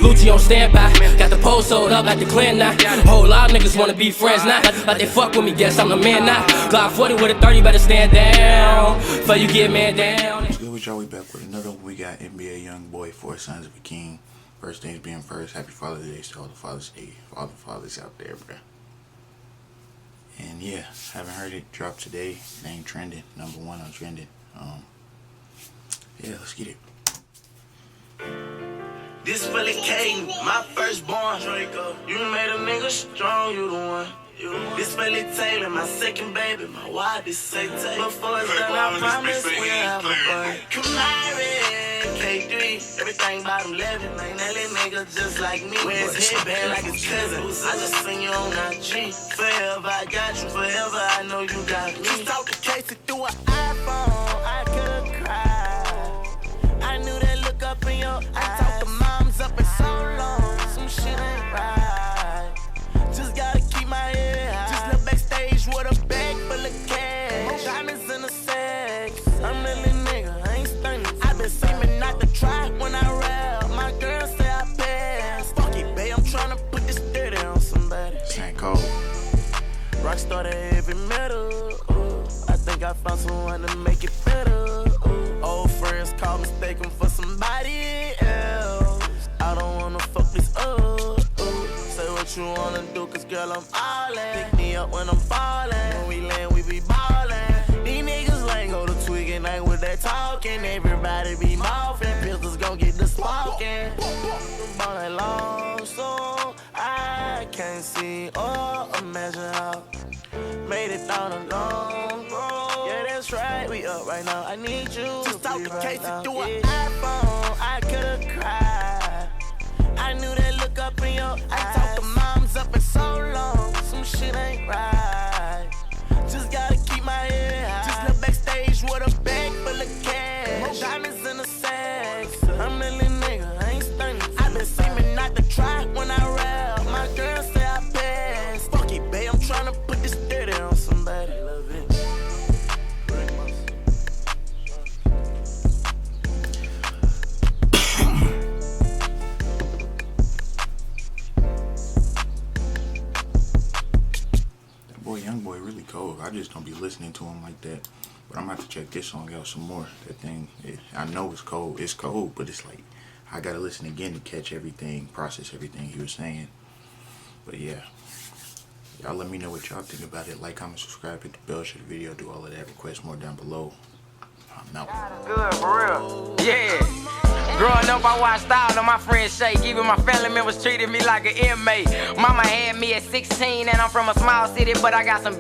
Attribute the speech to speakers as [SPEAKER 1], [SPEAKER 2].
[SPEAKER 1] Gucci on standby. Got the pole sold up like the clan now. Whole lot of niggas wanna be friends now. Like they fuck with me, guess I'm the man now. Glock 40 with a 30, better stand down before you get man down.
[SPEAKER 2] What's good with y'all? We back with another one. We got NBA Youngboy, 4 Sons of a King. First things being first, happy Father's Day to all the fathers. Hey, all the fathers out there, bruh. And yeah, haven't heard it drop today. It ain't trending. Number 1 on trending. Yeah, let's get it.
[SPEAKER 3] This Philly Caden, my firstborn. You made a nigga strong, you the one. This Philly Taylor, my second baby, my wife is say Taylor. Before it's done, I promise we'll have a boy. Kamari, K3, everything bottom 11. Ain't that little nigga just like me. Wear his headband like his cousin. I just seen you on IG. Forever I got you, forever I know you got me. Just talk to Casey through an iPhone, I could've cried. I knew that look up in your eyes. I talked to moms up in so long, some shit ain't right. Just gotta keep my head high. Just left backstage with a bag full of cash. Diamonds in the sex. I'm really nigga, I ain't stunning. I been seeming not to try when I rap. My girl say I pass. Fuck it, babe, I'm tryna put this dirty on somebody.
[SPEAKER 2] This ain't cold.
[SPEAKER 3] Rockstar to heavy metal. I think I found someone to make it better. Old friends call mistaken for somebody else. I don't wanna fuck this up. Say what you wanna do, cause girl, I'm all in. Pick me up when I'm falling. When we land, we be ballin'. These niggas lame, go to twiggin', ain't with that talking. Everybody be mouthin', pistols gon' get the sparkin'. All night long, so I can't see or imagine how. Made it down a long road. Yeah, that's right, we up right now. I need you. Just talk to Casey through an iPhone, I could've cried. I knew that look up in your eyes. I talked to moms up in so long, some shit ain't right. Just gotta keep my head high. Just left backstage with a bag full of cash. Diamonds in the sex. I'm really nigga, I ain't stunning. I been seeming not to try when I rap. My girl say I pass. Fuck it, babe, I'm tryna put this dirty on somebody. Love it.
[SPEAKER 2] Boy, Youngboy really cold. I just don't be listening to him like that. But I'm gonna have to check this song out some more. That thing, I know it's cold. It's cold, but it's like I gotta listen again to catch everything, process everything he was saying. But yeah, y'all let me know what y'all think about it. Like, comment, subscribe, hit the bell, share the video, do all of that. Request more down below. I'm out.
[SPEAKER 4] Good, for real. Yeah. Growing up, I watched all of my friends shake. Even my family members treated me like an inmate. Mama had me at 16, and I'm from a small city, but I got some big